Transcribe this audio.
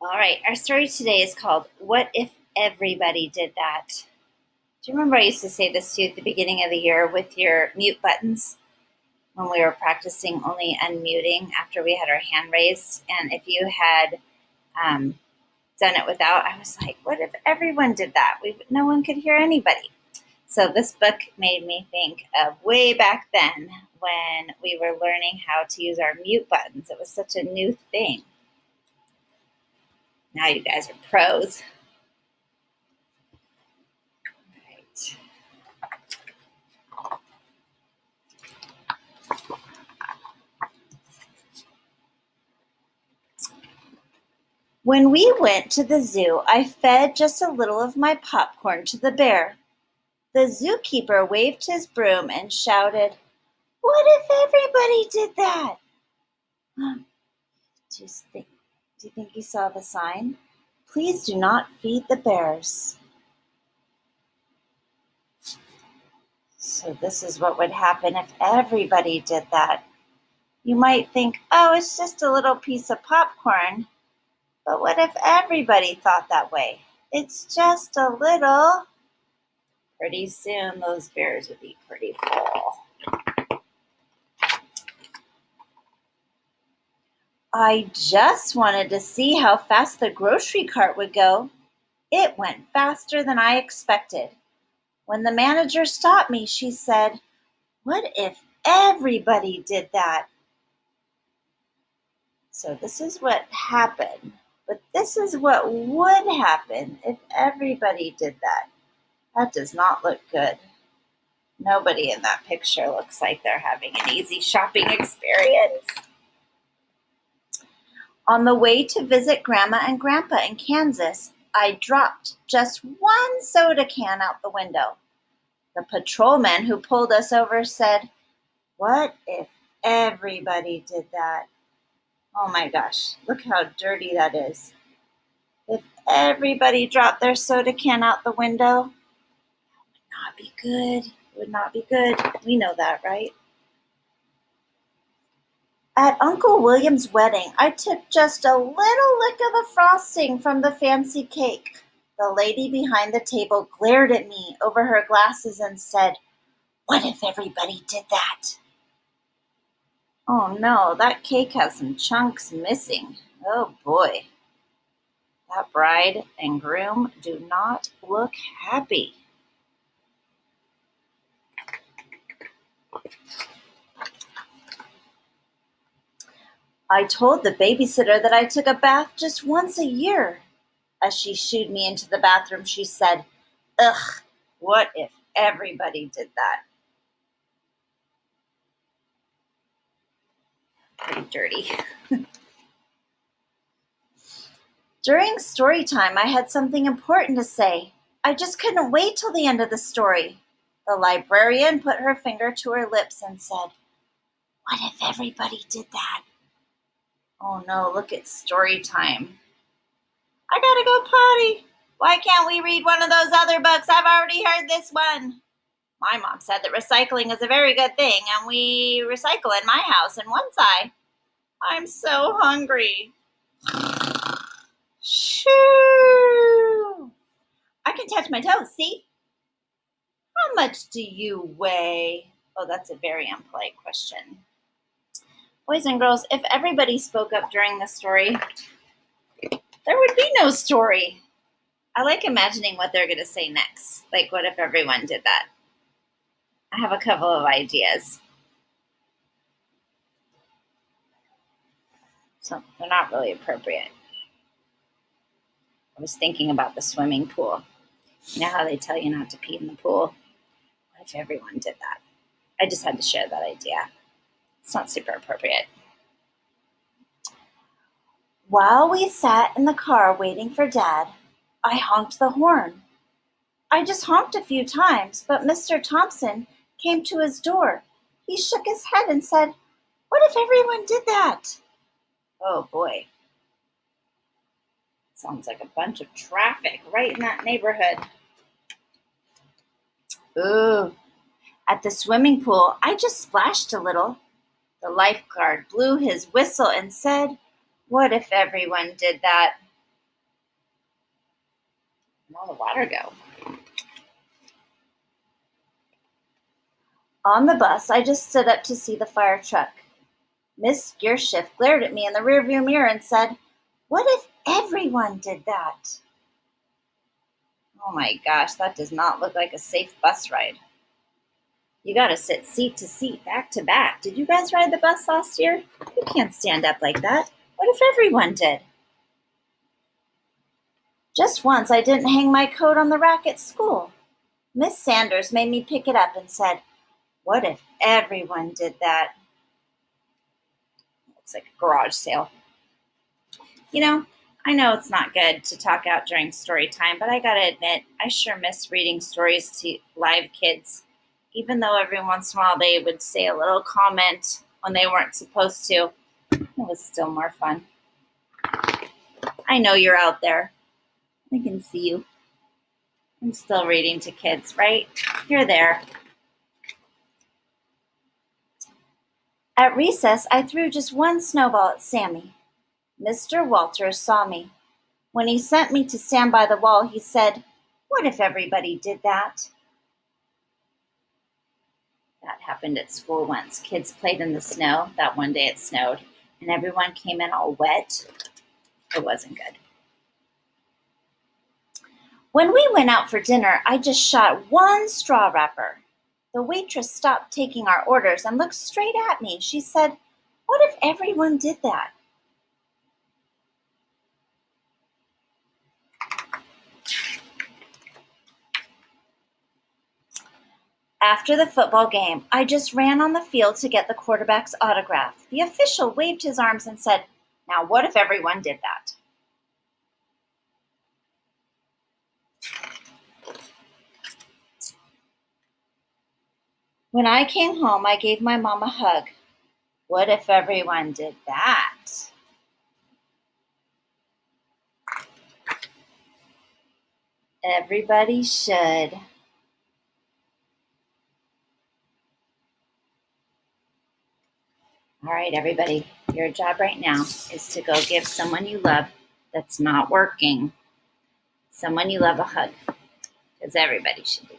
All right, our story today is called What If Everybody Did That? Do you remember I used to say this to you at the beginning of the year with your mute buttons when we were practicing only unmuting after we had our hand raised? And if you had done it without, I was like, what if everyone did that? No one could hear anybody. So this book made me think of way back then when we were learning how to use our mute buttons. It was such a new thing. Now you guys are pros. Right. When we went to the zoo, I fed just a little of my popcorn to the bear. The zookeeper waved his broom and shouted, "What if everybody did that?" Do you think you saw the sign? Please do not feed the bears. So this is what would happen if everybody did that. You might think, oh, it's just a little piece of popcorn. But what if everybody thought that way? It's just a little. Pretty soon those bears would be pretty full. I just wanted to see how fast the grocery cart would go. It went faster than I expected. When the manager stopped me, she said, "What if everybody did that?" So this is what happened. But this is what would happen if everybody did that. That does not look good. Nobody in that picture looks like they're having an easy shopping experience. On the way to visit Grandma and Grandpa in Kansas, I dropped just one soda can out the window. The patrolman who pulled us over said, "What if everybody did that?" Oh my gosh, look how dirty that is. If everybody dropped their soda can out the window, that would not be good. It would not be good. We know that, right? At Uncle William's wedding, I took just a little lick of the frosting from the fancy cake. The lady behind the table glared at me over her glasses and said, "What if everybody did that?" Oh no, that cake has some chunks missing. Oh boy. That bride and groom do not look happy. I told the babysitter that I took a bath just once a year. As she shooed me into the bathroom, she said, "Ugh, what if everybody did that?" Pretty dirty. During story time, I had something important to say. I just couldn't wait till the end of the story. The librarian put her finger to her lips and said, "What if everybody did that?" Oh no, look at story time. I gotta go potty. Why can't we read one of those other books? I've already heard this one. My mom said that recycling is a very good thing, and we recycle in my house. And once I'm so hungry. Shoo! I can touch my toes, see? How much do you weigh? Oh, that's a very impolite question. Boys and girls, if everybody spoke up during the story, there would be no story. I like imagining what they're going to say next. Like, what if everyone did that? I have a couple of ideas. So they're not really appropriate. I was thinking about the swimming pool. You know how they tell you not to pee in the pool? What if everyone did that? I just had to share that idea. It's not super appropriate. While we sat in the car waiting for Dad, I honked the horn. I just honked a few times, but Mr. Thompson came to his door. He shook his head and said, "What if everyone did that?" Oh boy. Sounds like a bunch of traffic right in that neighborhood. Ooh. At the swimming pool, I just splashed a little. The lifeguard blew his whistle and said, "What if everyone did that?" Where'd all the water go? On the bus, I just stood up to see the fire truck. Miss Gearshift glared at me in the rearview mirror and said, "What if everyone did that?" Oh my gosh, that does not look like a safe bus ride. You gotta sit seat to seat, back to back. Did you guys ride the bus last year? You can't stand up like that. What if everyone did? Just once I didn't hang my coat on the rack at school. Miss Sanders made me pick it up and said, "What if everyone did that?" Looks like a garage sale. I know it's not good to talk out during story time, but I gotta admit, I sure miss reading stories to live kids. Even though every once in a while they would say a little comment when they weren't supposed to, it was still more fun. I know you're out there. I can see you. I'm still reading to kids, right? You're there. At recess, I threw just one snowball at Sammy. Mr. Walters saw me. When he sent me to stand by the wall, he said, "What if everybody did that?" That happened at school once. Kids played in the snow. That one day it snowed, and everyone came in all wet. It wasn't good. When we went out for dinner, I just shot one straw wrapper. The waitress stopped taking our orders and looked straight at me. She said, "What if everyone did that?" After the football game, I just ran on the field to get the quarterback's autograph. The official waved his arms and said, "Now, what if everyone did that?" When I came home, I gave my mom a hug. What if everyone did that? Everybody should. All right, everybody, your job right now is to go give someone you love that's not working, someone you love, a hug, because everybody should do